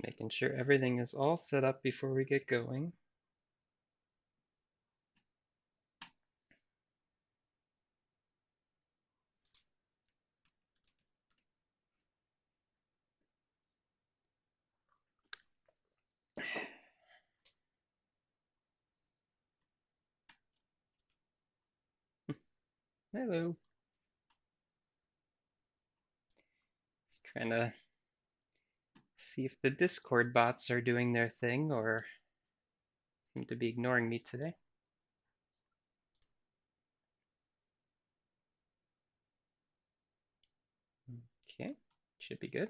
Making sure everything is all set up before we get going. Hello. Just trying to see if the Discord bots are doing their thing or seem to be ignoring me today. Okay, should be good.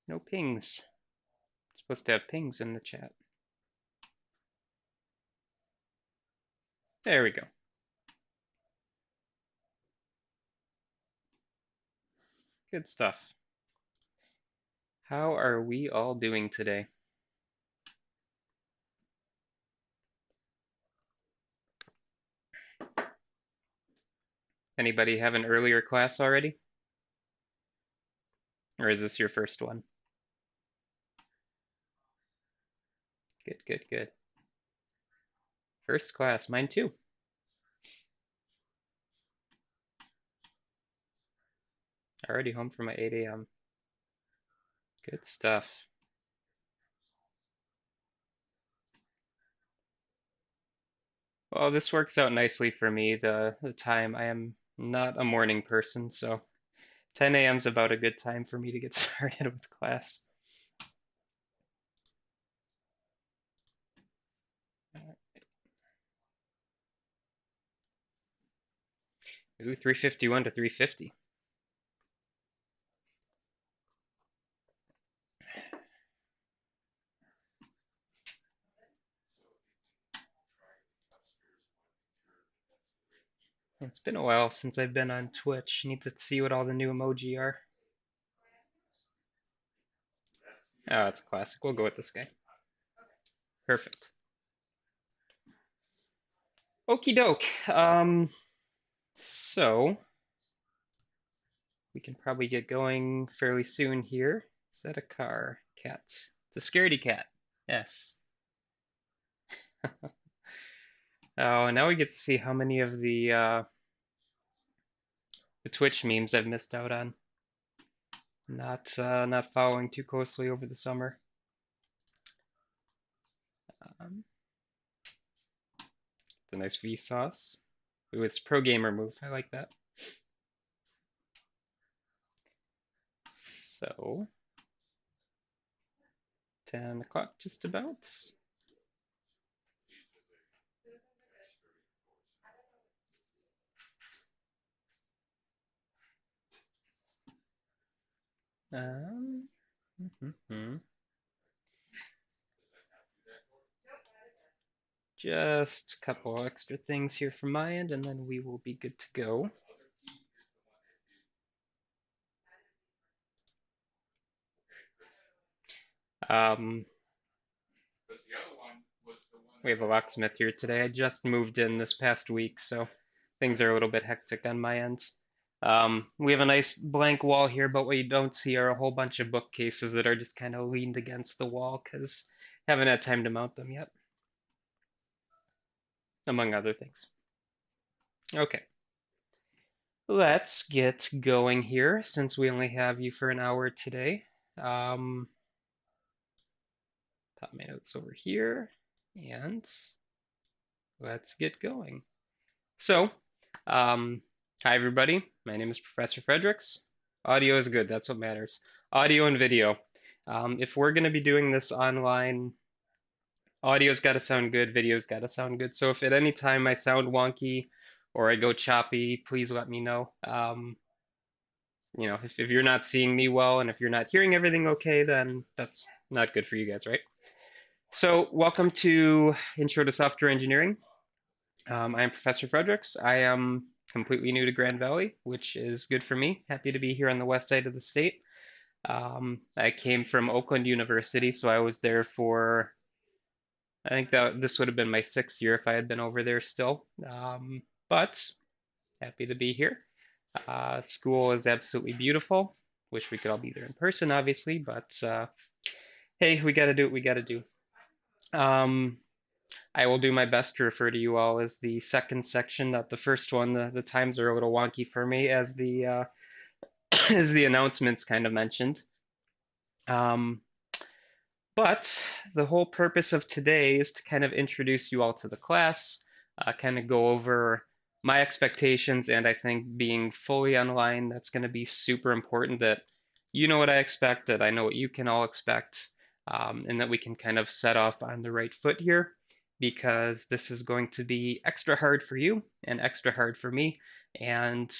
No pings. Supposed to have pings in the chat. There we go. Good stuff. How are we all doing today? Anybody have an earlier class already? Or is this your first one? Good, good, good. First class, mine too. Already home for my 8 a.m. Good stuff. Well, this works out nicely for me, the time. I am not a morning person, so 10 a.m. is about a good time for me to get started with class. Ooh, 351 to 350. It's been a while since I've been on Twitch. Need to see what all the new emoji are. Oh, it's classic. We'll go with this guy. Perfect. Okie doke. So we can probably get going fairly soon here. Is that a car? Cat. It's a scaredy cat. Yes. Oh, now we get to see how many of the Twitch memes I've missed out on. Not following too closely over the summer. The nice Vsauce. Ooh, it's pro gamer move. I like that. So 10 o'clock just about. Just a couple extra things here from my end, and then we will be good to go. We have a locksmith here today. I just moved in this past week, so things are a little bit hectic on my end. We have a nice blank wall here, but what you don't see are a whole bunch of bookcases that are just kind of leaned against the wall because I haven't had time to mount them yet, among other things. Okay. Let's get going here since we only have you for an hour today. Pop my notes over here and let's get going. So, hi everybody. My name is Professor Fredericks. Audio is good. That's what matters. Audio and video. If we're going to be doing this online, audio's got to sound good, video's got to sound good. So if at any time I sound wonky or I go choppy, please let me know. If you're not seeing me well and if you're not hearing everything okay, then that's not good for you guys, right? So welcome to Intro to Software Engineering. I am Professor Fredericks. I am completely new to Grand Valley, which is good for me. Happy to be here on the west side of the state. I came from Oakland University, so I was there for, I think that this would have been my 6th year if I had been over there still. But happy to be here. School is absolutely beautiful. Wish we could all be there in person, obviously, but hey, we got to do what we got to do. I will do my best to refer to you all as the second section, not the first one. The times are a little wonky for me, as the as the announcements kind of mentioned. But the whole purpose of today is to kind of introduce you all to the class, kind of go over my expectations, and I think being fully online, that's going to be super important that you know what I expect, that I know what you can all expect, and that we can kind of set off on the right foot here, because this is going to be extra hard for you and extra hard for me. And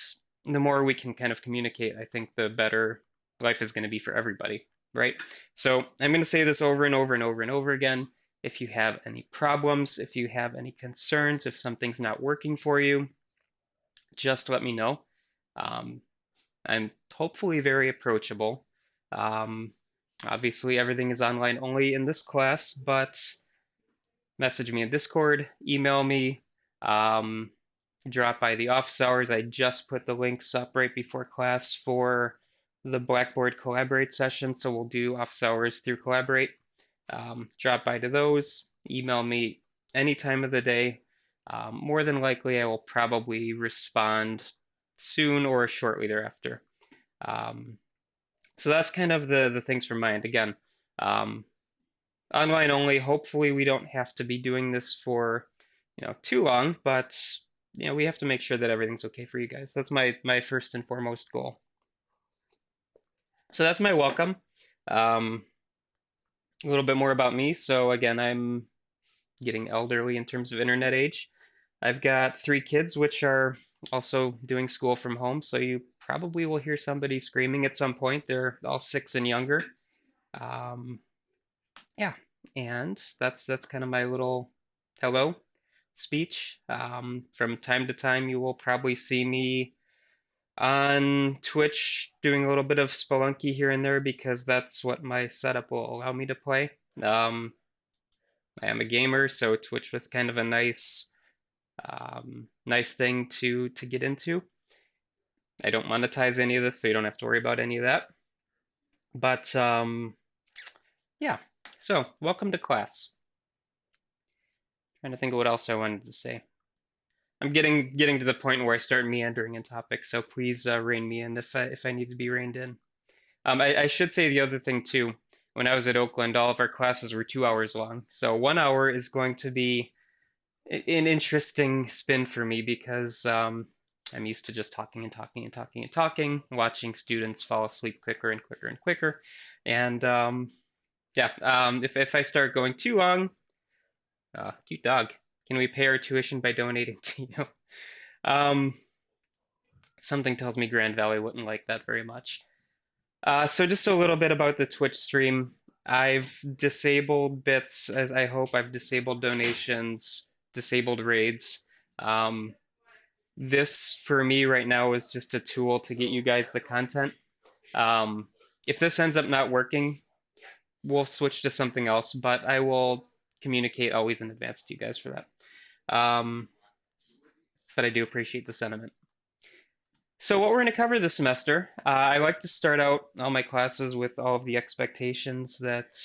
the more we can kind of communicate, I think the better life is going to be for everybody, right? So I'm going to say this over and over and over and over again. If you have any problems, if you have any concerns, if something's not working for you, just let me know. I'm hopefully very approachable. Um, Obviously, everything is online only in this class, but message me in Discord, email me, drop by the office hours. I just put the links up right before class for the Blackboard Collaborate session, so we'll do office hours through Collaborate. Drop by to those, email me any time of the day. More than likely, I will probably respond soon or shortly thereafter. So that's kind of the things from my end. Again, online only. Hopefully, we don't have to be doing this for too long, but we have to make sure that everything's okay for you guys. That's my first and foremost goal. So that's my welcome. A little bit more about me. So again, I'm getting elderly in terms of internet age. I've got 3 kids, which are also doing school from home. So you probably will hear somebody screaming at some point. They're all 6 and younger. Yeah, and that's kind of my little hello speech. From time to time, you will probably see me on Twitch doing a little bit of Spelunky here and there because that's what my setup will allow me to play. I am a gamer, so Twitch was kind of a nice thing to get into. I don't monetize any of this, so you don't have to worry about any of that. But yeah, so welcome to class. Trying to think of what else I wanted to say. I'm getting to the point where I start meandering in topics, so please rein me in if I need to be reined in. I should say the other thing too. When I was at Oakland, all of our classes were 2 hours long, so 1 hour is going to be an interesting spin for me because I'm used to just talking and talking and talking and talking, watching students fall asleep quicker and quicker and quicker, and yeah, if I start going too long, cute dog. Can we pay our tuition by donating to you? Something tells me Grand Valley wouldn't like that very much. So just a little bit about the Twitch stream. I've disabled bits, as I hope. I've disabled donations, disabled raids. This, for me right now, is just a tool to get you guys the content. If this ends up not working, we'll switch to something else, but I will communicate always in advance to you guys for that. But I do appreciate the sentiment. So what we're going to cover this semester, I like to start out all my classes with all of the expectations that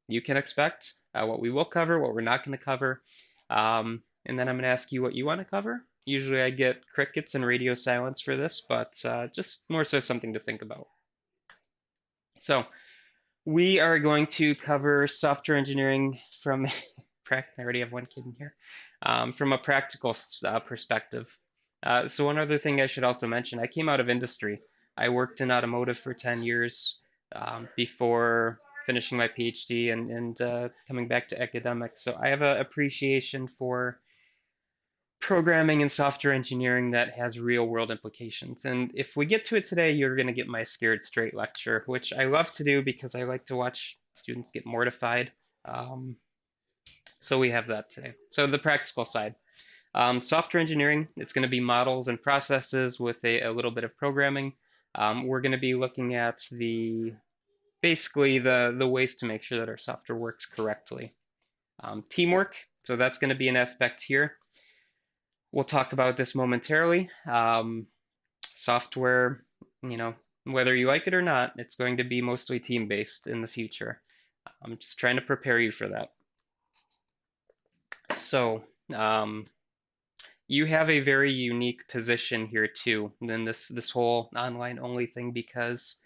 you can expect, what we will cover, what we're not going to cover, and then I'm going to ask you what you want to cover. Usually I get crickets and radio silence for this, but just more so something to think about. So we are going to cover software engineering from, I already have one kid in here, from a practical perspective. So one other thing I should also mention, I came out of industry. I worked in automotive for 10 years before finishing my PhD and coming back to academics. So I have an appreciation for programming and software engineering that has real world implications. And if we get to it today, you're going to get my scared straight lecture, which I love to do because I like to watch students get mortified. So we have that today. So the practical side. Software engineering, it's going to be models and processes with a little bit of programming. We're going to be looking at basically the ways to make sure that our software works correctly. Teamwork, so that's going to be an aspect here. We'll talk about this momentarily. Software, whether you like it or not, it's going to be mostly team-based in the future. I'm just trying to prepare you for that. So, you have a very unique position here too, than this whole online only thing, because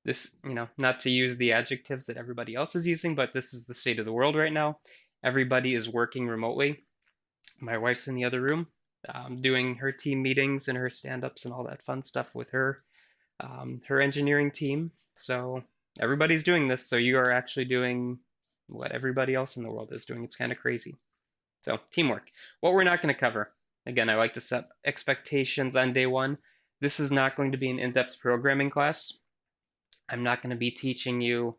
this, not to use the adjectives that everybody else is using, but this is the state of the world right now. Everybody is working remotely. My wife's in the other room, doing her team meetings and her stand-ups and all that fun stuff with her engineering team. So everybody's doing this. So you are actually doing what everybody else in the world is doing. It's kind of crazy. So teamwork. What we're not going to cover. Again, I like to set expectations on day one. This is not going to be an in-depth programming class. I'm not going to be teaching you,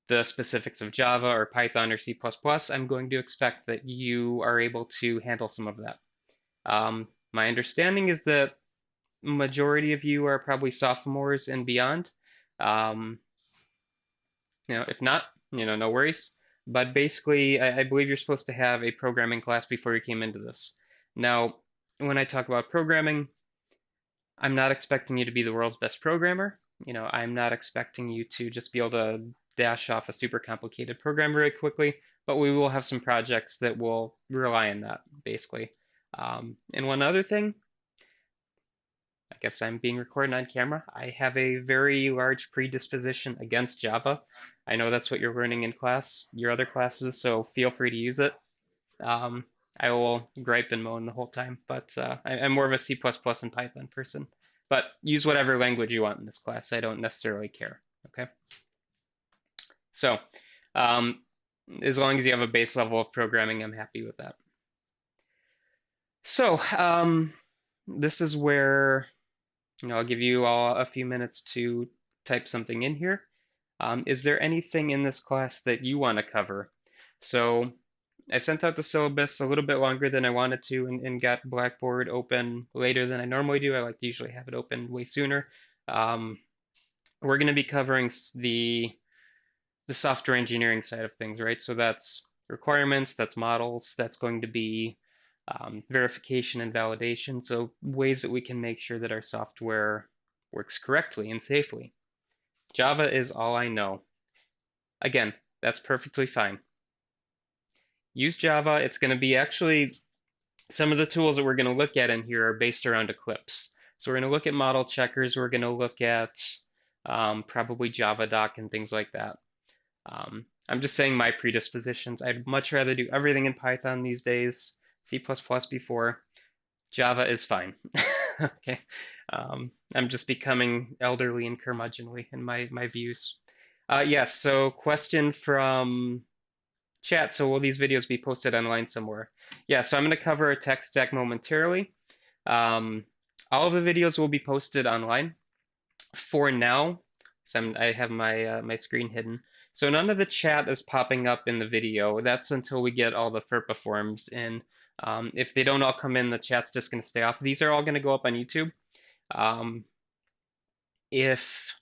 the specifics of Java or Python or C++. I'm going to expect that you are able to handle some of that. My understanding is that majority of you are probably sophomores and beyond. If not, no worries. But basically, I believe you're supposed to have a programming class before you came into this. Now, when I talk about programming, I'm not expecting you to be the world's best programmer. I'm not expecting you to just be able to dash off a super complicated program really quickly, but we will have some projects that will rely on that, basically. And one other thing, I guess I'm being recorded on camera. I have a very large predisposition against Java. I know that's what you're learning in class, your other classes, so feel free to use it. I will gripe and moan the whole time, but I'm more of a C++ and Python person. But use whatever language you want in this class. I don't necessarily care, okay? So, as long as you have a base level of programming, I'm happy with that. So, this is where I'll give you all a few minutes to type something in here. Is there anything in this class that you want to cover? So I sent out the syllabus a little bit longer than I wanted to, and got Blackboard open later than I normally do. I like to usually have it open way sooner. We're going to be covering the software engineering side of things, right? So that's requirements, that's models, that's going to be verification and validation. So ways that we can make sure that our software works correctly and safely. Java is all I know. Again, that's perfectly fine. Use Java. It's going to be actually, some of the tools that we're going to look at in here are based around Eclipse. So we're going to look at model checkers. We're going to look at probably JavaDoc and things like that. I'm just saying my predispositions. I'd much rather do everything in Python these days, C++ before. Java is fine. Okay. I'm just becoming elderly and curmudgeonly in my views. Yes, so question from chat. So will these videos be posted online somewhere? Yeah, so I'm going to cover a tech stack momentarily. All of the videos will be posted online. For now, so I have my screen hidden. So none of the chat is popping up in the video. That's until we get all the FERPA forms in. If they don't all come in, the chat's just going to stay off. These are all going to go up on YouTube. If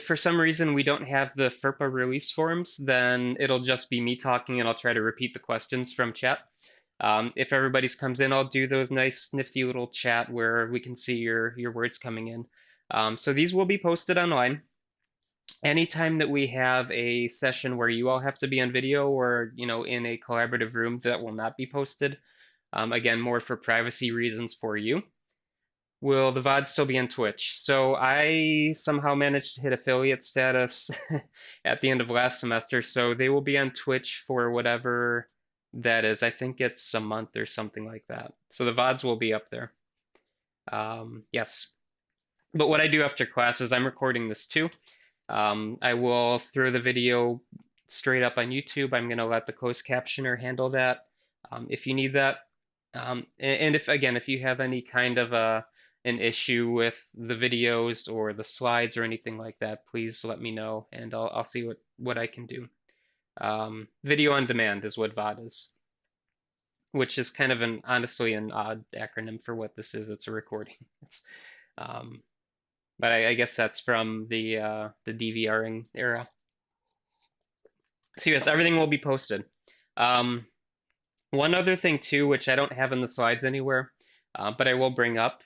for some reason we don't have the FERPA release forms, then it'll just be me talking, and I'll try to repeat the questions from chat. If everybody's comes in, I'll do those nice nifty little chat where we can see your words coming in. So these will be posted online. Anytime that we have a session where you all have to be on video or in a collaborative room, that will not be posted. Again, more for privacy reasons for you. Will the VOD still be on Twitch? So I somehow managed to hit affiliate status at the end of last semester, so they will be on Twitch for whatever that is. I think it's a month or something like that. So the VODs will be up there. Yes. But what I do after class is I'm recording this too. I will throw the video straight up on YouTube. I'm going to let the closed captioner handle that if you need that. And if you have any kind of an issue with the videos or the slides or anything like that, please let me know, and I'll see what I can do. Video on demand is what VOD is, which is kind of honestly an odd acronym for what this is. It's a recording. But I guess that's from the DVRing era. So yes, everything will be posted. One other thing too, which I don't have in the slides anywhere, but I will bring up.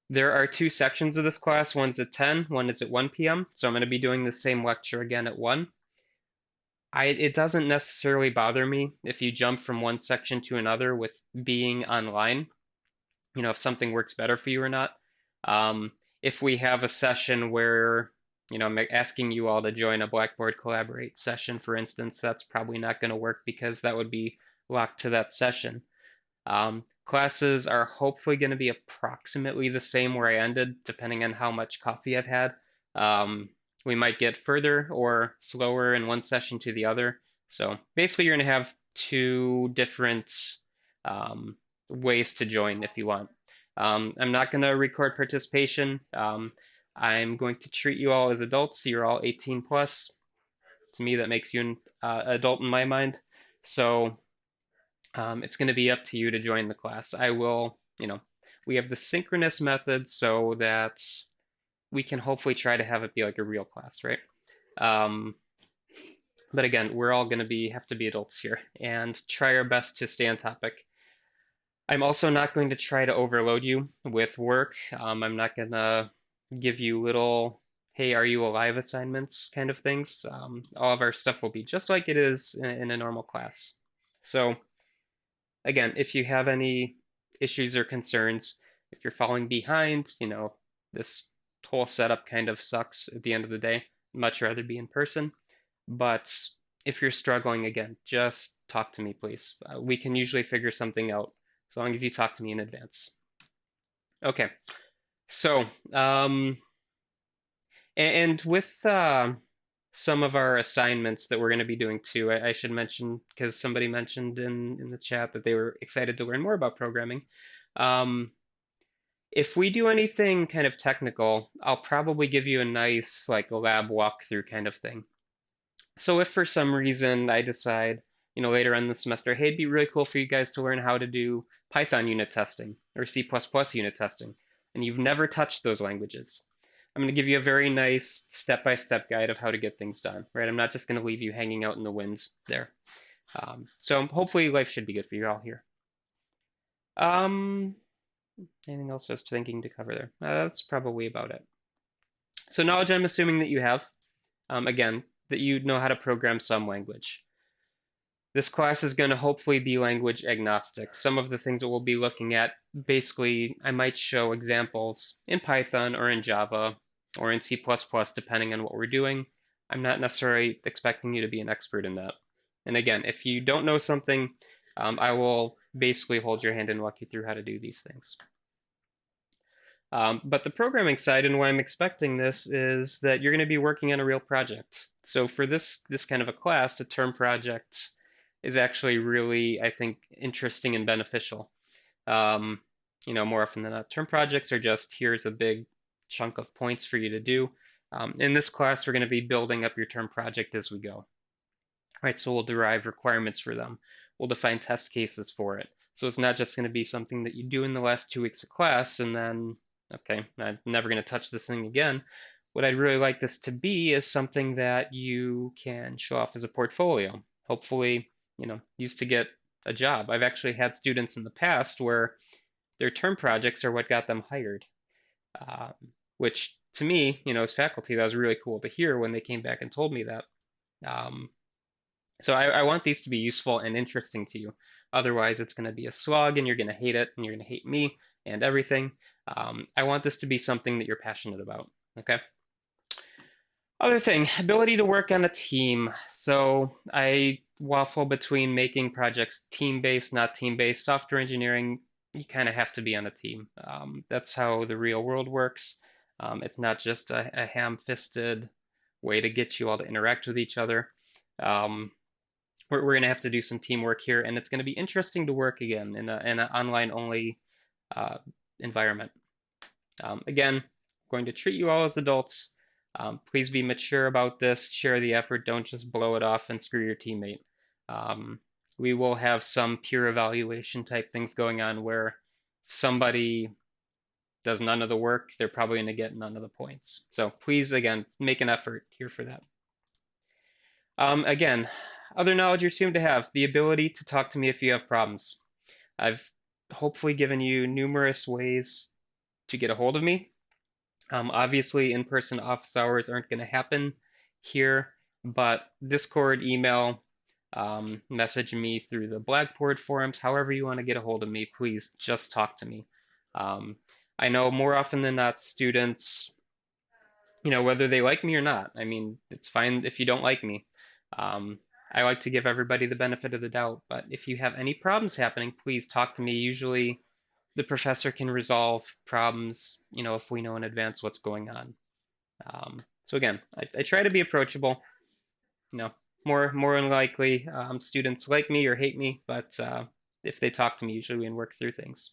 There are two sections of this class. One's at 10, one is at 1 p.m. So I'm going to be doing the same lecture again at 1. It doesn't necessarily bother me if you jump from one section to another with being online, if something works better for you or not. If we have a session where, I'm asking you all to join a Blackboard Collaborate session, for instance, that's probably not going to work because that would be locked to that session. Classes are hopefully going to be approximately the same where I ended, depending on how much coffee I've had. We might get further or slower in one session to the other. So basically, you're going to have two different ways to join if you want. I'm not going to record participation. I'm going to treat you all as adults. You're all 18 plus. To me, that makes you an adult in my mind. So it's going to be up to you to join the class. I will, we have the synchronous method so that we can hopefully try to have it be like a real class, right? But again, we're all going to have to be adults here and try our best to stay on topic. I'm also not going to try to overload you with work. I'm not going to give you little, hey, are you alive assignments kind of things. All of our stuff will be just like it is in a normal class. So again, if you have any issues or concerns, if you're falling behind, this whole setup kind of sucks at the end of the day. I'd much rather be in person. But if you're struggling, again, just talk to me, please. We can usually figure something out as long as you talk to me in advance. Okay, so, and with some of our assignments that we're going to be doing too, I should mention, because somebody mentioned in the chat that they were excited to learn more about programming. If we do anything kind of technical, I'll probably give you a nice like lab walkthrough kind of thing. So if for some reason I decide, later in the semester, hey, it'd be really cool for you guys to learn how to do Python unit testing or C++ unit testing, and you've never touched those languages, I'm going to give you a very nice step-by-step guide of how to get things done, right? I'm not just going to leave you hanging out in the wind there. So hopefully life should be good for you all here. Anything else I was thinking to cover there? That's probably about it. So knowledge I'm assuming that you have. Again, that you know how to program some language. This class is going to hopefully be language agnostic. Some of the things that we'll be looking at, basically, I might show examples in Python or in Java or in C++, depending on what we're doing. I'm not necessarily expecting you to be an expert in that. And again, if you don't know something, I will basically hold your hand and walk you through how to do these things. But the programming side and why I'm expecting this is that you're going to be working on a real project. So for this kind of a class, a term project is actually really, I think, interesting and beneficial. More often than not, term projects are just, here's a big chunk of points for you to do. In this class, we're going to be building up your term project as we go. All right, so we'll derive requirements for them. We'll define test cases for it. So it's not just going to be something that you do in the last 2 weeks of class and then, okay, I'm never going to touch this thing again. What I'd really like this to be is something that you can show off as a portfolio. Hopefully, used to get a job. I've actually had students in the past where their term projects are what got them hired, which to me, as faculty, that was really cool to hear when they came back and told me that. So I want these to be useful and interesting to you. Otherwise, it's going to be a slog and you're going to hate it and you're going to hate me and everything. I want this to be something that you're passionate about, okay? Other thing, ability to work on a team. So I waffle between making projects team-based, not team-based. Software engineering, you kind of have to be on a team. That's how the real world works. It's not just a ham-fisted way to get you all to interact with each other. We're going to have to do some teamwork here, and it's going to be interesting to work again in an online-only environment. Again, going to treat you all as adults. Please be mature about this, share the effort, don't just blow it off and screw your teammate. We will have some peer evaluation type things going on where if somebody does none of the work, they're probably going to get none of the points. So please, again, make an effort here for that. Again, other knowledge you seem to have, the ability to talk to me if you have problems. I've hopefully given you numerous ways to get a hold of me. Obviously, in-person office hours aren't going to happen here, but Discord, email, message me through the Blackboard forums, however you want to get a hold of me, please just talk to me. I know more often than not, students, whether they like me or not, I mean, it's fine if you don't like me. I like to give everybody the benefit of the doubt, but if you have any problems happening, please talk to me. Usually, the professor can resolve problems, if we know in advance what's going on. So again, I try to be approachable. You know, more than likely, students like me or hate me, but if they talk to me, usually we can work through things.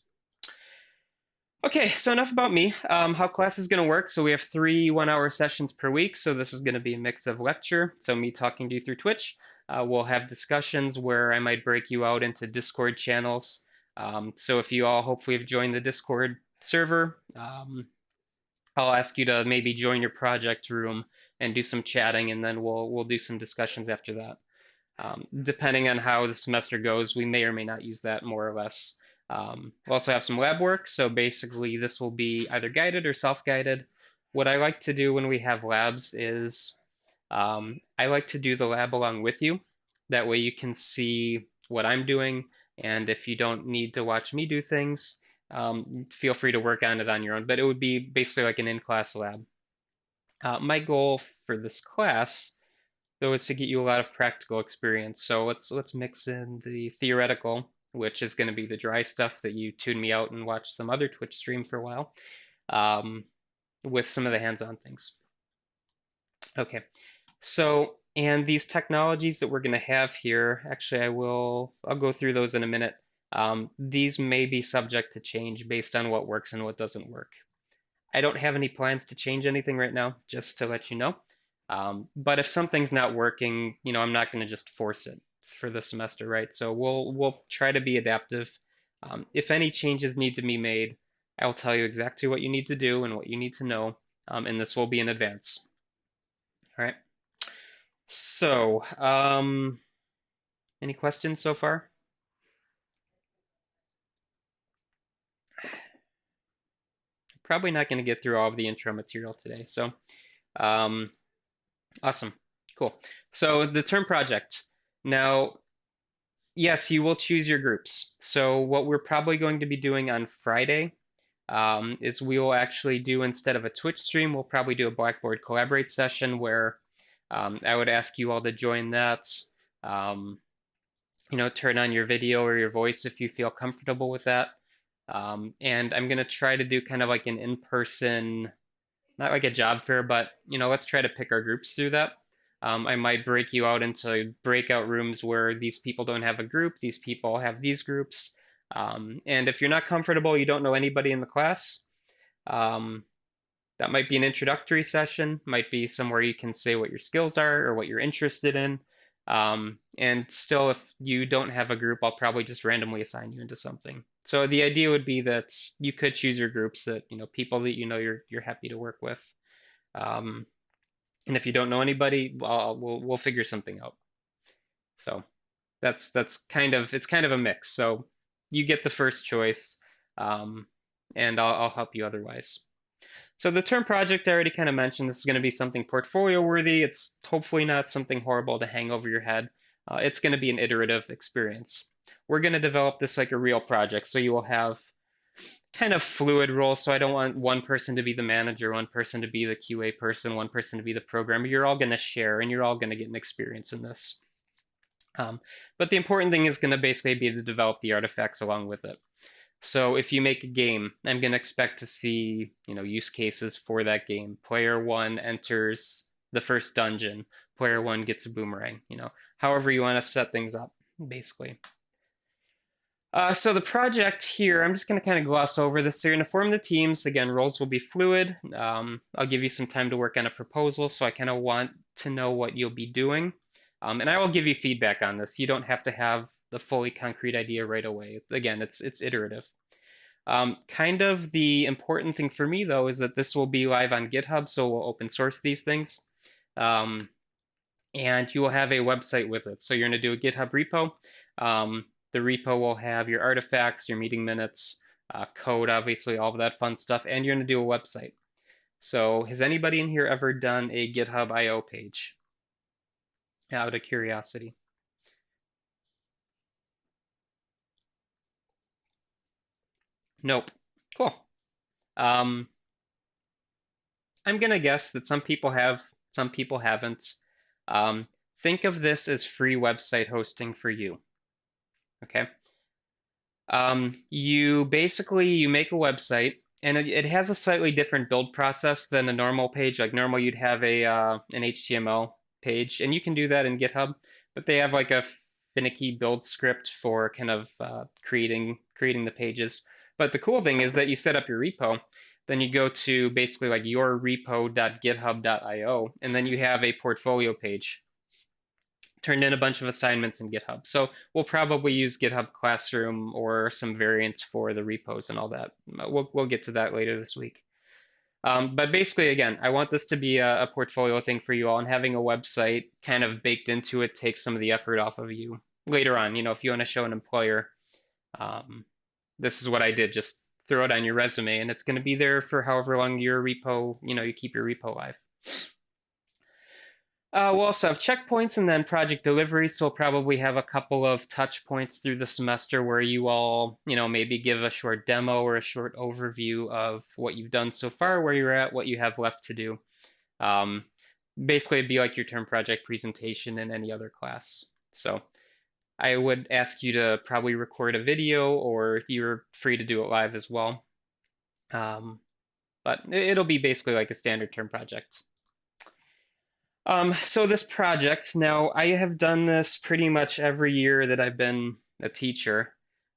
Okay, so enough about me. How class is going to work. So we have 3 1-hour sessions per week. So this is going to be a mix of lecture. So me talking to you through Twitch. We'll have discussions where I might break you out into Discord channels. So if you all hopefully have joined the Discord server, I'll ask you to maybe join your project room and do some chatting, and then we'll do some discussions after that. Depending on how the semester goes, we may or may not use that more or less. We'll also have some lab work, so basically this will be either guided or self-guided. What I like to do when we have labs is I like to do the lab along with you. That way you can see what I'm doing, and if you don't need to watch me do things, feel free to work on it on your own. But it would be basically like an in-class lab. My goal for this class, though, is to get you a lot of practical experience. So let's mix in the theoretical, which is going to be the dry stuff that you tune me out and watch some other Twitch stream for a while, with some of the hands-on things. Okay, so and these technologies that we're going to have here, actually, I'll go through those in a minute. These may be subject to change based on what works and what doesn't work. I don't have any plans to change anything right now, just to let you know. But if something's not working, I'm not going to just force it for the semester, right? So we'll try to be adaptive. If any changes need to be made, I'll tell you exactly what you need to do and what you need to know, and this will be in advance. All right. So, any questions so far? Probably not going to get through all of the intro material today. So, awesome. Cool. So the term project. Now, yes, you will choose your groups. So what we're probably going to be doing on Friday is we will actually do, instead of a Twitch stream, we'll probably do a Blackboard Collaborate session where I would ask you all to join that. Turn on your video or your voice if you feel comfortable with that. And I'm going to try to do kind of like an in-person, not like a job fair, but let's try to pick our groups through that. I might break you out into breakout rooms where these people don't have a group, these people have these groups. And if you're not comfortable, you don't know anybody in the class, that might be an introductory session, might be somewhere you can say what your skills are or what you're interested in. And still, if you don't have a group, I'll probably just randomly assign you into something. So the idea would be that you could choose your groups that, people that you're happy to work with. And if you don't know anybody, we'll figure something out. So it's kind of a mix. So you get the first choice, and I'll help you otherwise. So the term project, I already kind of mentioned, this is going to be something portfolio worthy. It's hopefully not something horrible to hang over your head. It's going to be an iterative experience. We're going to develop this like a real project. So you will have kind of fluid roles. So I don't want one person to be the manager, one person to be the QA person, one person to be the programmer. You're all going to share and you're all going to get an experience in this. But the important thing is going to basically be to develop the artifacts along with it. So if you make a game, I'm going to expect to see, use cases for that game. Player 1 enters the first dungeon. Player 1 gets a boomerang, however you want to set things up, basically. So the project here, I'm just going to kind of gloss over this. So you're going to form the teams. Again, roles will be fluid. I'll give you some time to work on a proposal, so I kind of want to know what you'll be doing. And I will give you feedback on this. You don't have to have the fully concrete idea right away. Again, it's iterative. Kind of the important thing for me, though, is that this will be live on GitHub, so we'll open source these things. And you will have a website with it. So you're going to do a GitHub repo. The repo will have your artifacts, your meeting minutes, code, obviously, all of that fun stuff, and you're going to do a website. So has anybody in here ever done a GitHub IO page? Out of curiosity. Nope. Cool. Um, I'm gonna guess that some people have, some people haven't. Um, think of this as free website hosting for you. Okay. You basically you make a website, and it has a slightly different build process than a normal page. Like normal, you'd have a an HTML page, and you can do that in GitHub, but they have like a finicky build script for kind of creating the pages. But the cool thing is that you set up your repo, then you go to basically like your repo.github.io, and then you have a portfolio page. Turned in a bunch of assignments in GitHub. So we'll probably use GitHub Classroom or some variants for the repos and all that. We'll get to that later this week. But basically, again, I want this to be a portfolio thing for you all, and having a website kind of baked into it takes some of the effort off of you later on. You know, if you want to show an employer, this is what I did. Just throw it on your resume, and it's going to be there for however long your repo, you know, you keep your repo live. We'll also have checkpoints and then project delivery. So we'll probably have a couple of touch points through the semester where you all, you know, maybe give a short demo or a short overview of what you've done so far, where you're at, what you have left to do. Basically, it'd be like your term project presentation in any other class. So I would ask you to probably record a video, or you're free to do it live as well. But it'll be basically like a standard term project. So this project, now I have done this pretty much every year that I've been a teacher.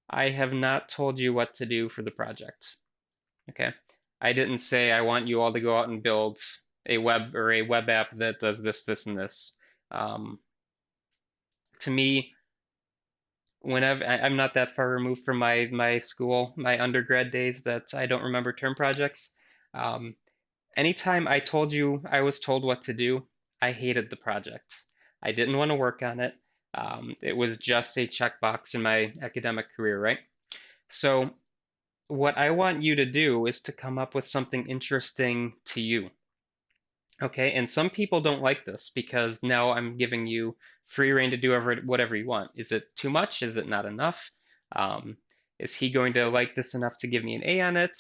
I have not told you what to do for the project. Okay. I didn't say I want you all to go out and build a web app that does this, this, and this. To me, whenever I'm not that far removed from my school, my undergrad days, that I don't remember term projects. Anytime I was told what to do, I hated the project. I didn't want to work on it. It was just a checkbox in my academic career, right? So what I want you to do is to come up with something interesting to you. Okay, and some people don't like this because now I'm giving you free reign to do whatever you want. Is it too much? Is it not enough? Um, is he going to like this enough to give me an A on it?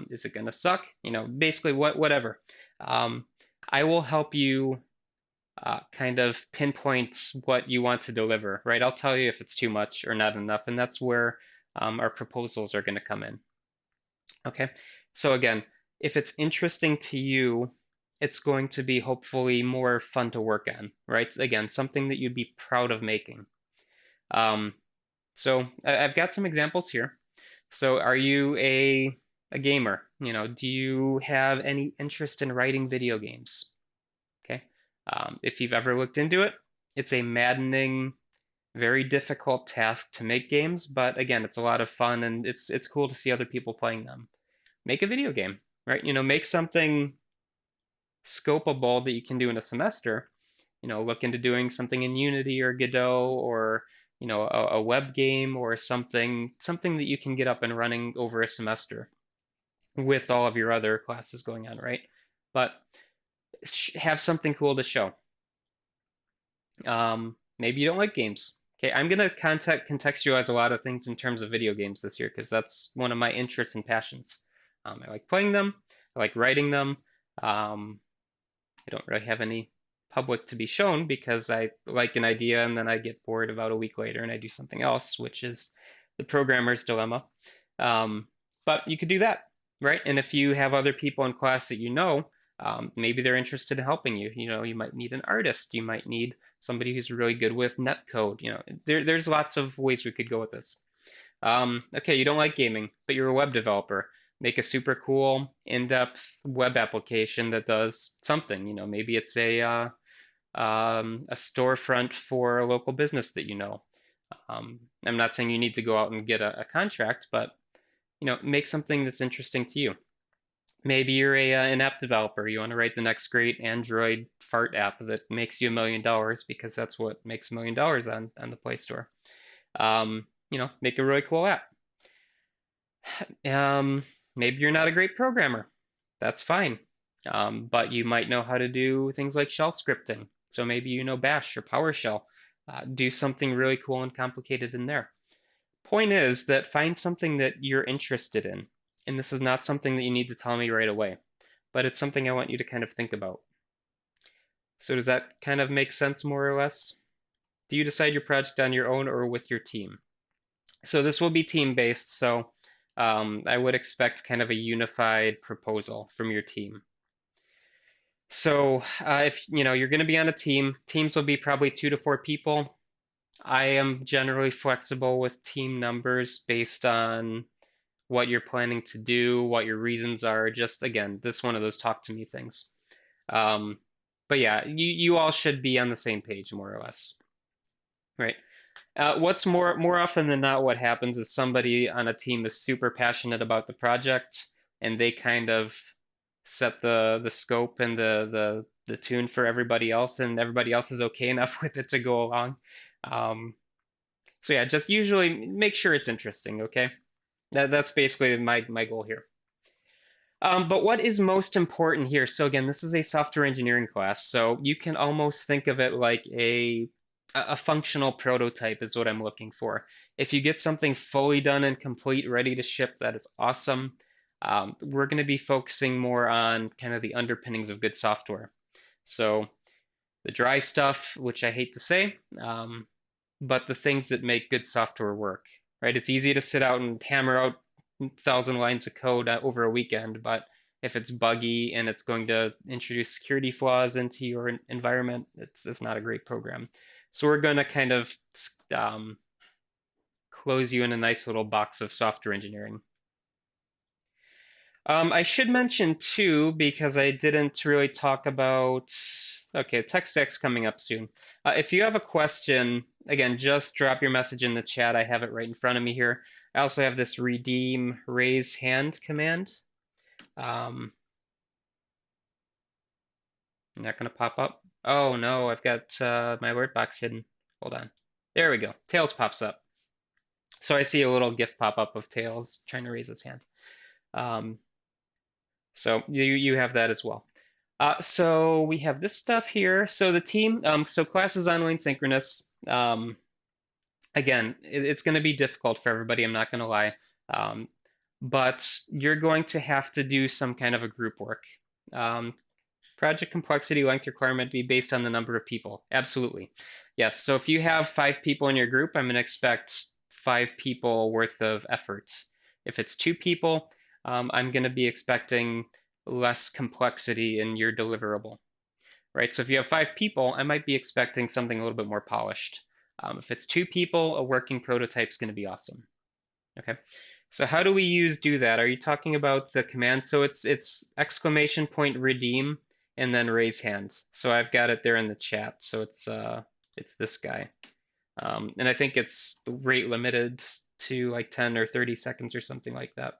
Is it going to suck? You know, basically whatever. I will help you kind of pinpoint what you want to deliver, right? I'll tell you if it's too much or not enough, and that's where our proposals are going to come in. Okay, so again, if it's interesting to you, it's going to be hopefully more fun to work on, right? Again, something that you'd be proud of making. So I've got some examples here. So are you a gamer? You know, do you have any interest in writing video games? Okay. If you've ever looked into it, it's a maddening, very difficult task to make games, but again, it's a lot of fun and it's cool to see other people playing them. Make a video game, right? You know, make something scopeable that you can do in a semester. You know, look into doing something in Unity or Godot, or you know, a web game or something that you can get up and running over a semester with all of your other classes going on, right? But have something cool to show. Maybe you don't like games. Okay, I'm gonna contextualize a lot of things in terms of video games this year because that's one of my interests and passions. I like playing them. I like writing them. I don't really have any public to be shown because I like an idea and then I get bored about a week later and I do something else, which is the programmer's dilemma. But you could do that, right? And if you have other people in class that you know, maybe they're interested in helping you. You know, you might need an artist. You might need somebody who's really good with netcode. You know, there's lots of ways we could go with this. Okay, you don't like gaming, but you're a web developer. Make a super cool, in-depth web application that does something. You know, maybe it's a storefront for a local business that you know. I'm not saying you need to go out and get a contract, but you know, make something that's interesting to you. Maybe you're an app developer. You want to write the next great Android fart app that makes you $1 million because that's what makes $1 million on the Play Store. You know, make a really cool app. Maybe you're not a great programmer. That's fine. But you might know how to do things like shell scripting. So maybe you know Bash or PowerShell. Do something really cool and complicated in there. Point is that find something that you're interested in. And this is not something that you need to tell me right away, but it's something I want you to kind of think about. So does that kind of make sense more or less? Do you decide your project on your own or with your team? So this will be team-based, so I would expect kind of a unified proposal from your team. So if you're going to be on a team, teams will be probably 2 to 4 people. I am generally flexible with team numbers based on what you're planning to do, what your reasons are. Just again, this one of those talk to me things. But yeah, you all should be on the same page more or less, right? What's more often than not, what happens is somebody on a team is super passionate about the project, and they kind of set the scope and the tune for everybody else, and everybody else is okay enough with it to go along. So yeah, just usually make sure it's interesting, okay? That's basically my goal here. But what is most important here? So again, this is a software engineering class, so you can almost think of it like a functional prototype is what I'm looking for. If you get something fully done and complete, ready to ship, that is awesome. We're going to be focusing more on kind of the underpinnings of good software. So the dry stuff, which I hate to say, but the things that make good software work, right? It's easy to sit out and hammer out 1,000 lines of code over a weekend, but if it's buggy and it's going to introduce security flaws into your environment, it's not a great program. So we're going to kind of close you in a nice little box of software engineering. I should mention too, because I didn't really talk about, okay, tech stack's coming up soon. If you have a question, again, just drop your message in the chat. I have it right in front of me here. I also have this redeem raise hand command. Not going to pop up. Oh no, I've got my alert box hidden. Hold on. There we go. Tails pops up. So I see a little GIF pop up of Tails trying to raise his hand. So you have that as well. So we have this stuff here. So the team, so class is online synchronous. Again, it's going to be difficult for everybody. I'm not going to lie. But you're going to have to do some kind of a group work. Project complexity length requirement be based on the number of people. Absolutely. Yes. So if you have 5 people in your group, I'm going to expect 5 people worth of effort. If it's 2 people, I'm going to be expecting less complexity in your deliverable, right? So if you have 5 people, I might be expecting something a little bit more polished. If it's 2 people, a working prototype is going to be awesome. Okay. So how do we do that? Are you talking about the command? So it's ! redeem and then raise hand. So I've got it there in the chat. So it's this guy. And I think it's rate limited to like 10 or 30 seconds or something like that.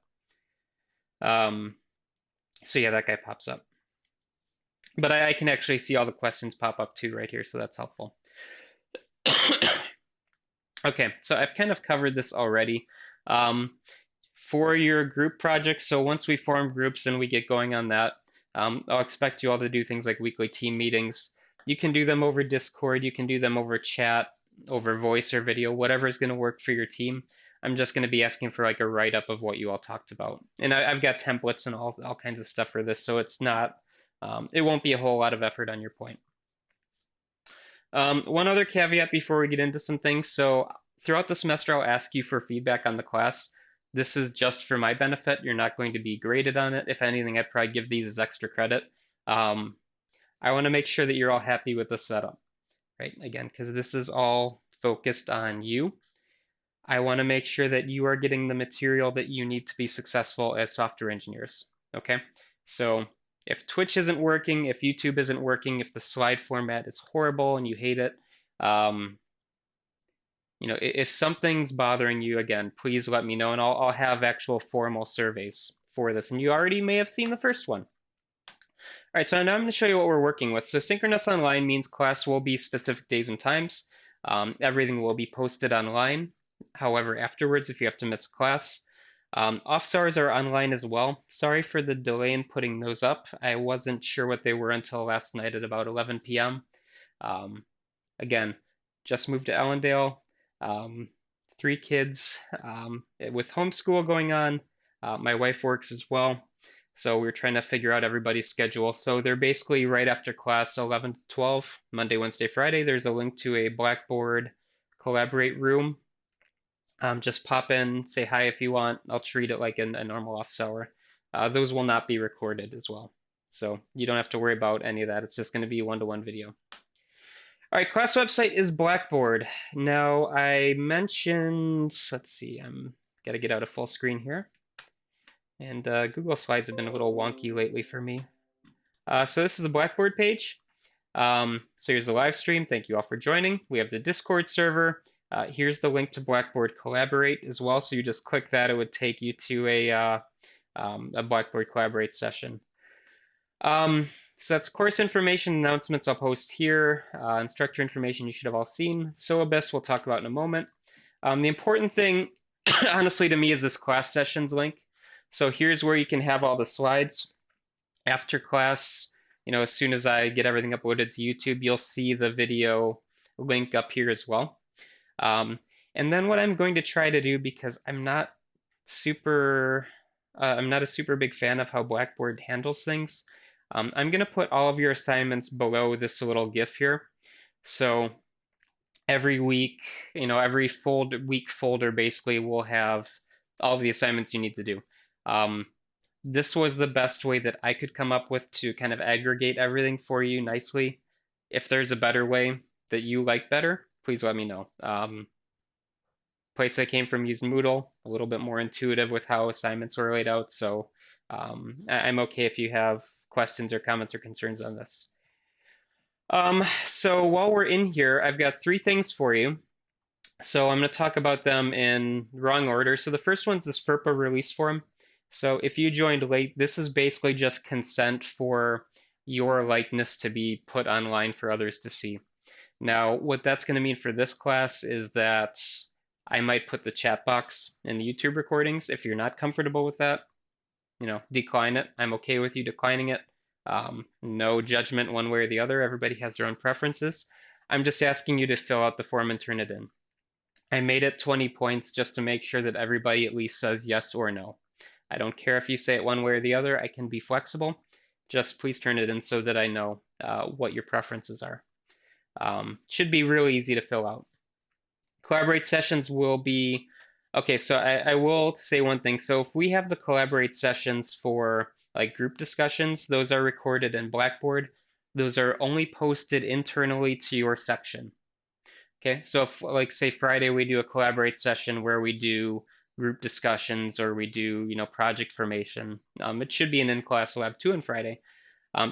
So yeah, that guy pops up. But I can actually see all the questions pop up too right here, so that's helpful. Okay, so I've kind of covered this already. For your group projects, so once we form groups and we get going on that, I'll expect you all to do things like weekly team meetings. You can do them over Discord, you can do them over chat, over voice or video, whatever is going to work for your team. I'm just going to be asking for like a write-up of what you all talked about. And I've got templates and all kinds of stuff for this, so it's not, it won't be a whole lot of effort on your point. One other caveat before we get into some things. So throughout the semester, I'll ask you for feedback on the class. This is just for my benefit. You're not going to be graded on it. If anything, I'd probably give these as extra credit. I want to make sure that you're all happy with the setup, right? Again, because this is all focused on you. I want to make sure that you are getting the material that you need to be successful as software engineers, okay? So if Twitch isn't working, if YouTube isn't working, if the slide format is horrible and you hate it, if something's bothering you, again, please let me know, and I'll have actual formal surveys for this. And you already may have seen the first one. All right, so now I'm going to show you what we're working with. So Synchronous Online means class will be specific days and times. Everything will be posted online. However, afterwards, if you have to miss a class, Office hours are online as well. Sorry for the delay in putting those up. I wasn't sure what they were until last night at about 11 p.m. Again, just moved to Allendale, 3 kids with homeschool going on. My wife works as well. So we're trying to figure out everybody's schedule. So they're basically right after class 11 to 12, Monday, Wednesday, Friday. There's a link to a Blackboard Collaborate room. Just pop in, say hi if you want. I'll treat it like a normal office hour. Those will not be recorded as well. So you don't have to worry about any of that. It's just going to be a one-to-one video. All right, class website is Blackboard. Now I mentioned, let's see, I'm got to get out of full screen here. And Google Slides have been a little wonky lately for me. So this is the Blackboard page. So here's the live stream. Thank you all for joining. We have the Discord server. Here's the link to Blackboard Collaborate as well. So you just click that, it would take you to a Blackboard Collaborate session. So that's course information, announcements I'll post here. Instructor information you should have all seen. Syllabus we'll talk about in a moment. The important thing, honestly, to me is this class sessions link. So here's where you can have all the slides. After class, as soon as I get everything uploaded to YouTube, you'll see the video link up here as well. And then what I'm going to try to do, because I'm not a super big fan of how Blackboard handles things, I'm going to put all of your assignments below this little GIF here. So every week, every week folder basically will have all of the assignments you need to do. This was the best way that I could come up with to kind of aggregate everything for you nicely. If there's a better way that you like better, please let me know. Place I came from used Moodle, a little bit more intuitive with how assignments were laid out. So I'm okay if you have questions or comments or concerns on this. So while we're in here, I've got 3 things for you. So I'm going to talk about them in wrong order. So the first one's this FERPA release form. So if you joined late, this is basically just consent for your likeness to be put online for others to see. Now, what that's going to mean for this class is that I might put the chat box in the YouTube recordings. If you're not comfortable with that, decline it. I'm okay with you declining it. No judgment one way or the other. Everybody has their own preferences. I'm just asking you to fill out the form and turn it in. I made it 20 points just to make sure that everybody at least says yes or no. I don't care if you say it one way or the other. I can be flexible. Just please turn it in so that I know what your preferences are. Should be really easy to fill out. Collaborate sessions will be, okay, so I will say one thing. So if we have the Collaborate sessions for like group discussions, those are recorded in Blackboard. Those are only posted internally to your section. Okay, so if, like, say Friday we do a Collaborate session where we do group discussions or we do, project formation. It should be an in-class lab too on Friday.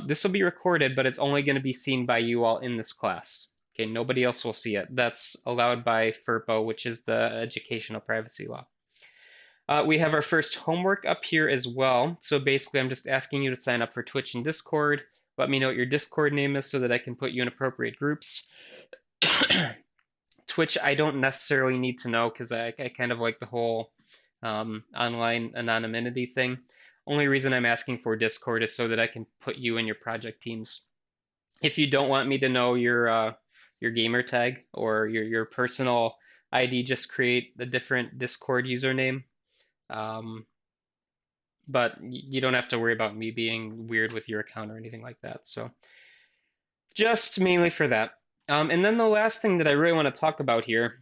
This will be recorded, but it's only going to be seen by you all in this class. Okay, nobody else will see it. That's allowed by FERPA, which is the Educational Privacy Law. We have our first homework up here as well. So basically, I'm just asking you to sign up for Twitch and Discord. Let me know what your Discord name is so that I can put you in appropriate groups. Twitch, I don't necessarily need to know because I kind of like the whole online anonymity thing. Only reason I'm asking for Discord is so that I can put you in your project teams. If you don't want me to know your gamer tag or your personal ID, just create a different Discord username. But you don't have to worry about me being weird with your account or anything like that. So just mainly for that. And then the last thing that I really want to talk about here,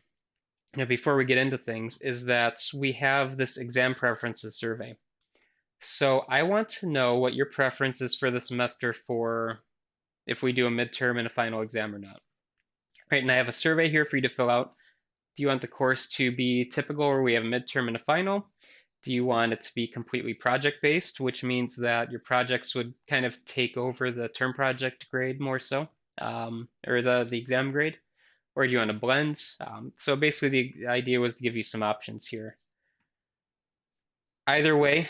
before we get into things, is that we have this exam preferences survey. So I want to know what your preference is for the semester for if we do a midterm and a final exam or not. Right, and I have a survey here for you to fill out. Do you want the course to be typical where we have a midterm and a final? Do you want it to be completely project-based, which means that your projects would kind of take over the term project grade more so, or the exam grade? Or do you want to blend? So basically the idea was to give you some options here. Either way,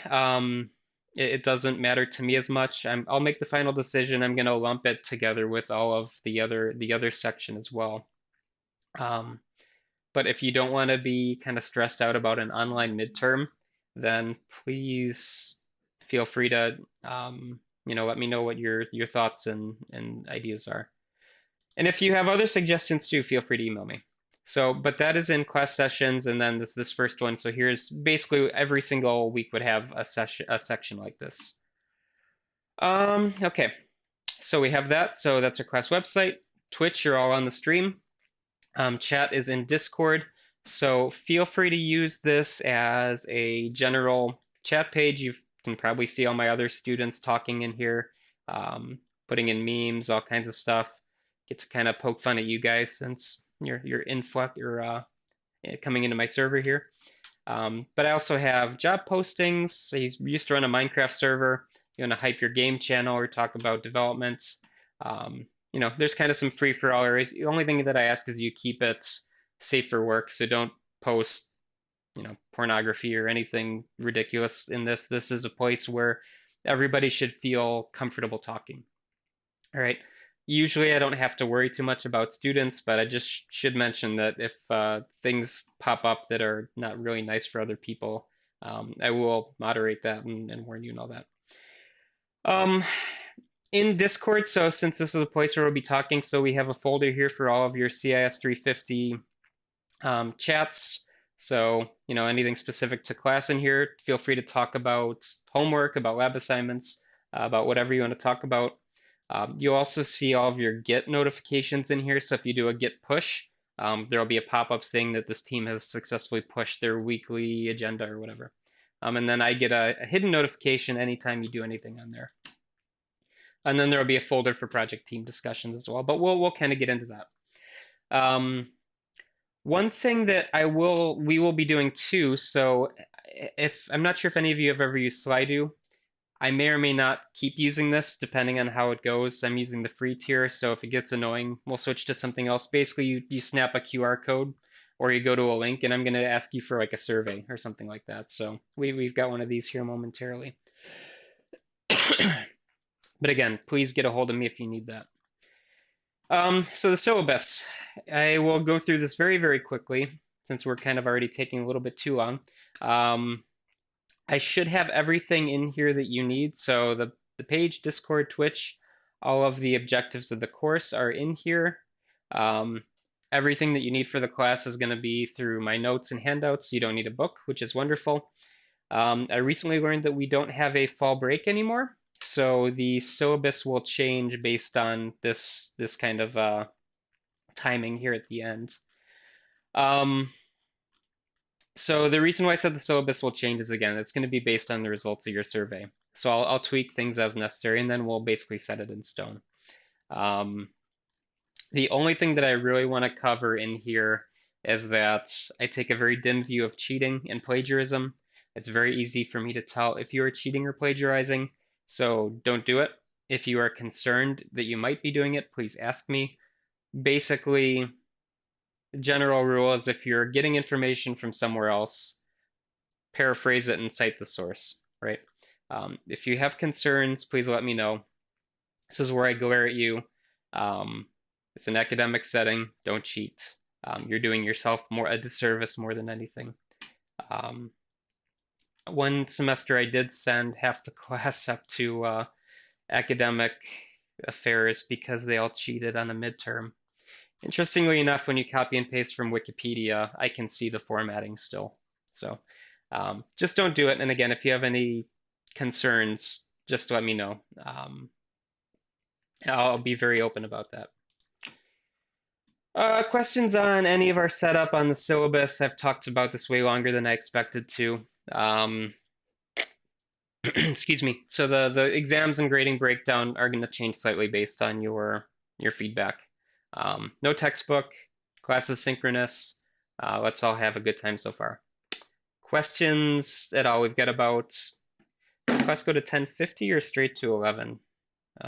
it doesn't matter to me as much. I'll make the final decision. I'm going to lump it together with all of the other section as well. But if you don't want to be kind of stressed out about an online midterm, then please feel free to let me know what your thoughts and ideas are. And if you have other suggestions too, feel free to email me. So, but that is in class sessions, and then this first one. So here's basically every single week would have a section like this. Okay, so we have that. So that's our class website. Twitch, you're all on the stream. Chat is in Discord. So feel free to use this as a general chat page. You can probably see all my other students talking in here, putting in memes, all kinds of stuff. Get to kind of poke fun at you guys since you're coming into my server here. But I also have job postings. So you used to run a Minecraft server. You want to hype your game channel or talk about development. There's kind of some free for all areas. The only thing that I ask is you keep it safe for work. So don't post, pornography or anything ridiculous in this. This is a place where everybody should feel comfortable talking. All right. Usually I don't have to worry too much about students, but I just should mention that if things pop up that are not really nice for other people, I will moderate that and warn you and all that. In Discord, so since this is a place where we'll be talking, so we have a folder here for all of your CIS350 chats. So, anything specific to class in here, feel free to talk about homework, about lab assignments, about whatever you want to talk about. You'll also see all of your Git notifications in here. So if you do a Git push, there'll be a pop-up saying that this team has successfully pushed their weekly agenda or whatever. And then I get a hidden notification anytime you do anything on there. And then there'll be a folder for project team discussions as well, but we'll kind of get into that. One thing that we will be doing too, so if I'm not sure if any of you have ever used Slido, I may or may not keep using this depending on how it goes. I'm using the free tier, so if it gets annoying, we'll switch to something else. Basically, you snap a QR code or you go to a link, and I'm going to ask you for like a survey or something like that. So we've got one of these here momentarily. But again, please get a hold of me if you need that. So the syllabus, I will go through this very, very quickly since we're kind of already taking a little bit too long. I should have everything in here that you need. So the page, Discord, Twitch, all of the objectives of the course are in here. Everything that you need for the class is going to be through my notes and handouts. You don't need a book, which is wonderful. I recently learned that we don't have a fall break anymore. So the syllabus will change based on this kind of timing here at the end. So the reason why I said the syllabus will change is, again, it's going to be based on the results of your survey. So I'll tweak things as necessary, and then we'll basically set it in stone. The only thing that I really want to cover in here is that I take a very dim view of cheating and plagiarism. It's very easy for me to tell if you are cheating or plagiarizing, so don't do it. If you are concerned that you might be doing it, please ask me. Basically, the general rule is if you're getting information from somewhere else, paraphrase it and cite the source, right? If you have concerns, please let me know. This is where I glare at you. It's an academic setting. Don't cheat. You're doing yourself a disservice more than anything. One semester I did send half the class up to academic affairs because they all cheated on a midterm. Interestingly enough, when you copy and paste from Wikipedia, I can see the formatting still. So just don't do it. And again, if you have any concerns, just let me know. I'll be very open about that. Questions on any of our setup on the syllabus? I've talked about this way longer than I expected to. Excuse me. So the exams and grading breakdown are going to change slightly based on your feedback. No textbook, class is synchronous. Let's all have a good time so far. Questions at all? We've got about, does class go to 10:50 or straight to 11? It's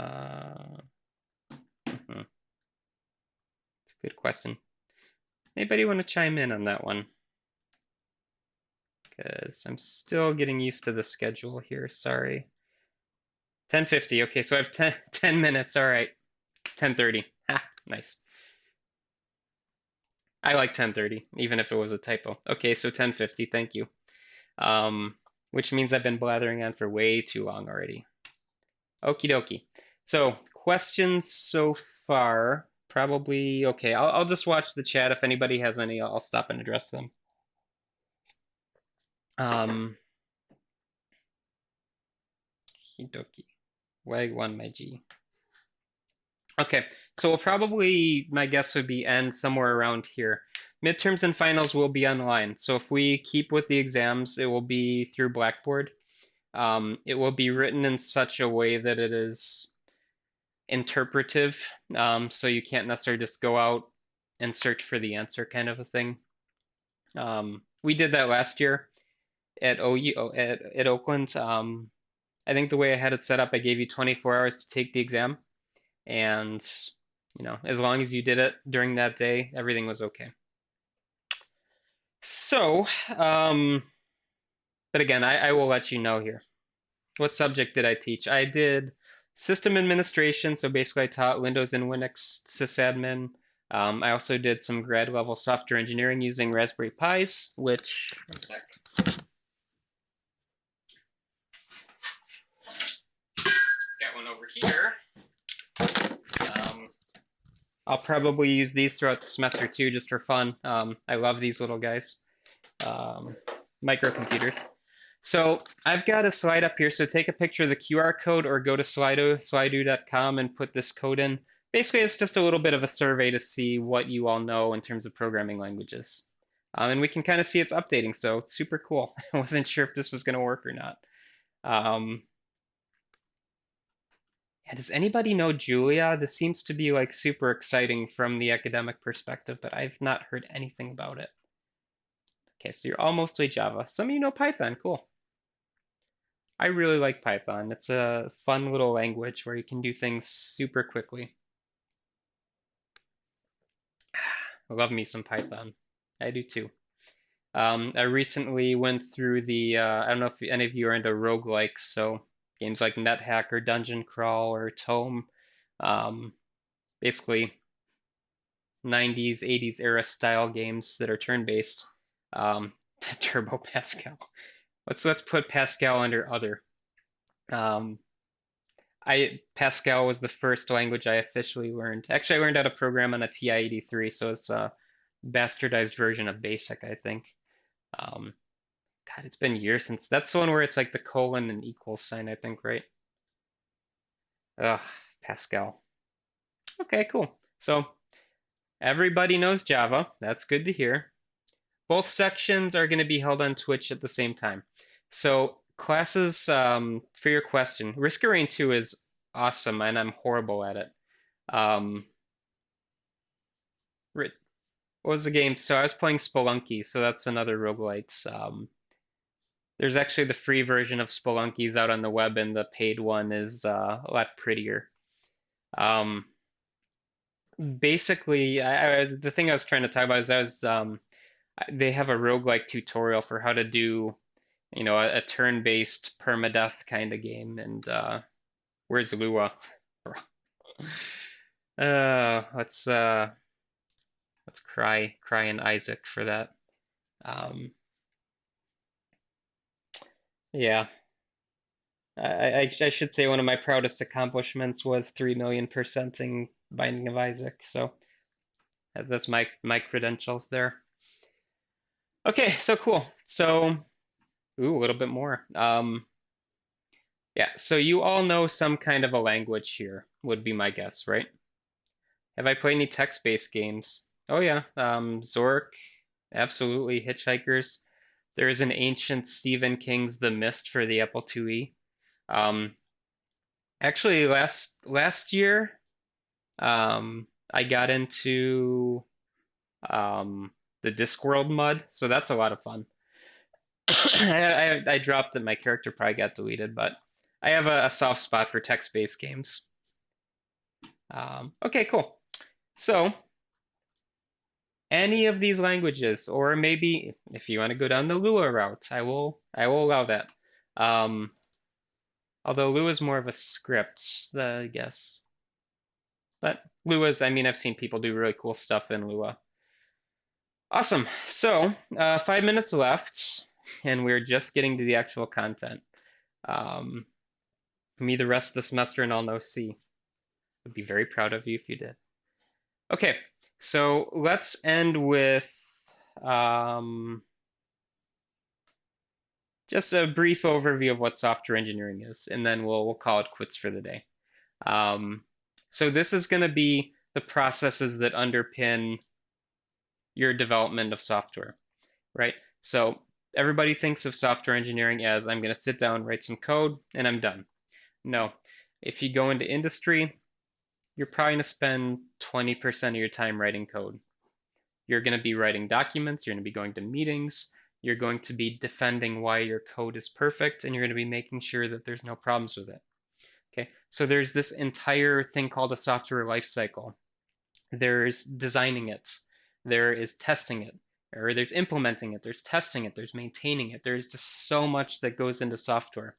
a good question. Anybody want to chime in on that one? Because I'm still getting used to the schedule here, sorry. 10:50, okay, so I have 10 minutes, all right. 10:30, ha, nice. I like 10:30, even if it was a typo. Okay, so 10:50, thank you. which means I've been blathering on for way too long already. Okie dokie. So questions so far, probably okay. I'll just watch the chat. If anybody has any, I'll stop and address them. Okie dokie. Wag one, my G. Okay, so we'll probably, my guess would be end somewhere around here. Midterms and finals will be online. So if we keep with the exams, it will be through Blackboard. It will be written in such a way that it is interpretive. So you can't necessarily just go out and search for the answer kind of a thing. We did that last year at OU at Oakland. I think the way I had it set up, I gave you 24 hours to take the exam. And, you know, as long as you did it during that day, everything was okay. So, but again, I will let you know here. What subject did I teach? I did system administration. So basically I taught Windows and Linux sysadmin. I also did some grad level software engineering using Raspberry Pis, which, one sec. Got one over here. I'll probably use these throughout the semester too, just for fun. I love these little guys, microcomputers. So I've got a slide up here. So take a picture of the QR code or go to slido.com and put this code in. Basically, it's just a little bit of a survey to see what you all know in terms of programming languages. And we can kind of see it's updating, so it's super cool. I wasn't sure if this was going to work or not. Yeah, does anybody know Julia? This seems to be like super exciting from the academic perspective, but I've not heard anything about it. Okay, so you're all mostly Java. Some of you know Python, cool. I really like Python. It's a fun little language where you can do things super quickly. I love me some Python. I do too. I recently went through the, I don't know if any of you are into roguelikes, so games like NetHack or Dungeon Crawl or Tome. Basically 90s, 80s era style games that are turn-based. Turbo Pascal. Let's put Pascal under other. Pascal was the first language I officially learned. Actually, I learned how to program on a TI-83, so it's a bastardized version of BASIC, I think. God, it's been years since. That's the one where it's like the colon and equal sign, I think, right? Ugh, Pascal. Okay, cool. So everybody knows Java. That's good to hear. Both sections are going to be held on Twitch at the same time. So classes, for your question, Risk of Rain 2 is awesome, and I'm horrible at it. What was the game? So I was playing Spelunky, so that's another roguelite. There's actually the free version of Spelunky's out on the web, and the paid one is a lot prettier. Basically, the thing I was trying to talk about is they have a roguelike tutorial for how to do, you know, a turn-based permadeath kind of game. And where's Lua? Let's cry in Isaac for that. Yeah. I should say one of my proudest accomplishments was 3 million percenting Binding of Isaac. So that's my credentials there. Okay, so cool. So, ooh, a little bit more. Yeah, so you all know some kind of a language here, would be my guess, right? Have I played any text-based games? Oh yeah, Zork, absolutely. Hitchhikers. There is an ancient Stephen King's The Mist for the Apple IIe. Actually, last year, I got into the Discworld mud, so that's a lot of fun. I dropped it. My character probably got deleted, but I have a soft spot for text-based games. Okay, cool. So, any of these languages, or maybe if you want to go down the Lua route, I will allow that. Although Lua is more of a script, I guess. But Lua's, I mean, I've seen people do really cool stuff in Lua. Awesome. So, 5 minutes left. and we're just getting to the actual content. Me the rest of the semester and I'll know C. I'd be very proud of you if you did. Okay, so let's end with just a brief overview of what software engineering is, and then we'll call it quits for the day. So this is going to be the processes that underpin your development of software, right? So everybody thinks of software engineering as I'm going to sit down, write some code, and I'm done. No, if you go into industry, you're probably going to spend 20% of your time writing code. You're going to be writing documents, you're going to be going to meetings, you're going to be defending why your code is perfect, and you're going to be making sure that there's no problems with it. Okay, so there's this entire thing called a software lifecycle. There's designing it, there is testing it, or there's implementing it, there's testing it, there's maintaining it. There's just so much that goes into software.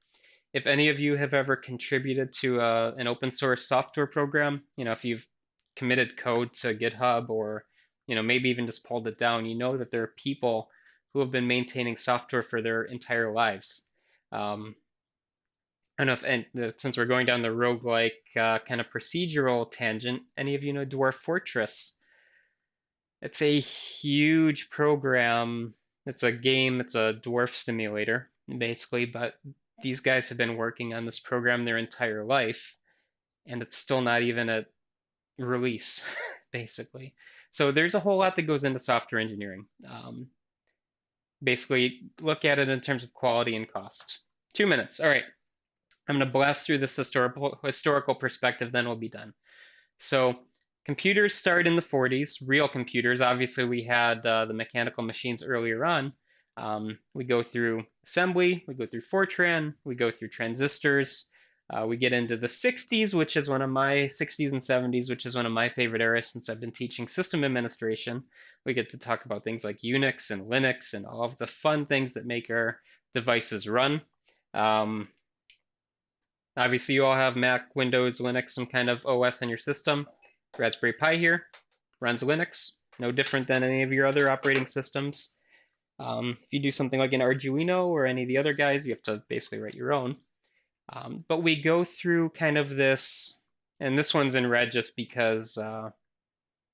If any of you have ever contributed to an open source software program, if you've committed code to GitHub or maybe even just pulled it down, you know that there are people who have been maintaining software for their entire lives. I don't know if, and since we're going down the roguelike kind of procedural tangent, any of you know Dwarf Fortress? It's a huge program. It's a game, it's a dwarf simulator, basically, but these guys have been working on this program their entire life, and it's still not even a release, basically. So there's a whole lot that goes into software engineering. Basically, look at it in terms of quality and cost. 2 minutes. All right. I'm going to blast through this historical perspective, then we'll be done. So computers started in the 40s, real computers. Obviously, we had the mechanical machines earlier on. We go through assembly, we go through Fortran, we go through transistors. We get into the 60s, which is one of my 60s and 70s, which is one of my favorite eras since I've been teaching system administration. We get to talk about things like Unix and Linux and all of the fun things that make our devices run. Obviously, you all have Mac, Windows, Linux, some kind of OS in your system. Raspberry Pi here runs Linux, no different than any of your other operating systems. If you do something like an Arduino or any of the other guys, you have to basically write your own. But we go through kind of this, and this one's in red just because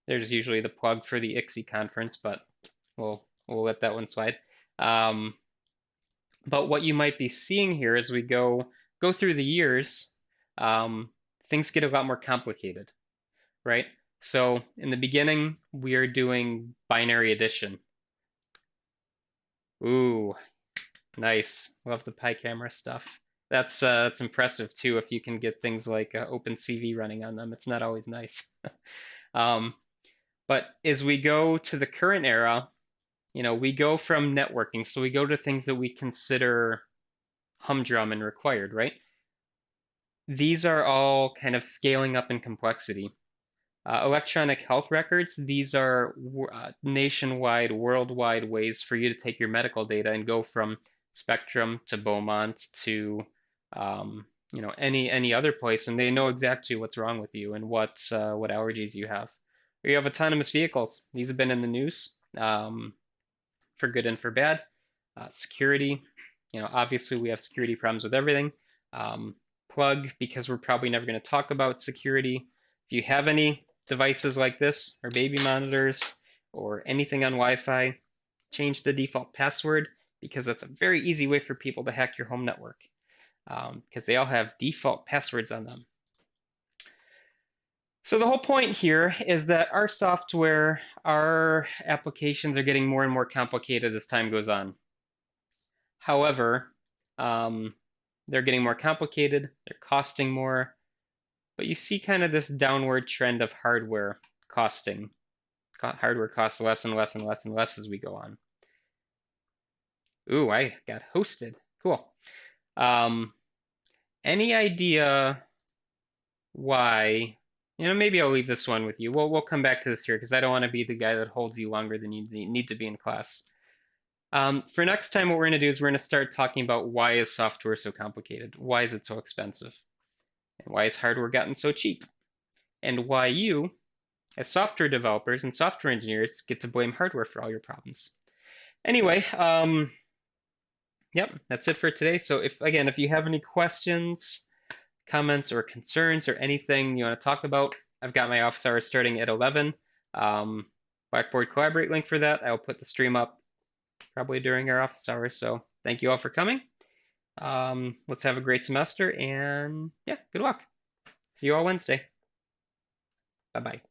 there's usually the plug for the ICSI conference, but we'll let that one slide. But what you might be seeing here as we go through the years, things get a lot more complicated, right? So in the beginning, we are doing binary addition. Ooh, nice. Love the Pi camera stuff. That's impressive too if you can get things like OpenCV running on them. It's not always nice. But as we go to the current era, we go from networking. So we go to things that we consider humdrum and required, right? These are all kind of scaling up in complexity. Electronic health records, these are nationwide, worldwide ways for you to take your medical data and go from Spectrum to Beaumont to any other place, and they know exactly what's wrong with you and what allergies you have. Or you have autonomous vehicles. These have been in the news for good and for bad. Security, obviously we have security problems with everything. Plug, because we're probably never going to talk about security. If you have any devices like this or baby monitors or anything on Wi-Fi, change the default password because that's a very easy way for people to hack your home network because they all have default passwords on them. So the whole point here is that our software, our applications are getting more and more complicated as time goes on. However, they're getting more complicated, they're costing more, but you see kind of this downward trend of hardware costing. Hardware costs less and less and less and less as we go on. Ooh, I got hosted. Cool. Any idea why? Maybe I'll leave this one with you. We'll come back to this here because I don't want to be the guy that holds you longer than you need to be in class. For next time, what we're going to do is we're going to start talking about why is software so complicated? Why is it so expensive? And why has hardware gotten so cheap? And why you, as software developers and software engineers, get to blame hardware for all your problems. Anyway, Yep, that's it for today. So if you have any questions, comments, or concerns, or anything you want to talk about, I've got my office hours starting at 11. Blackboard Collaborate link for that. I'll put the stream up probably during our office hours. So thank you all for coming. Let's have a great semester, and yeah, good luck. See you all Wednesday. Bye-bye.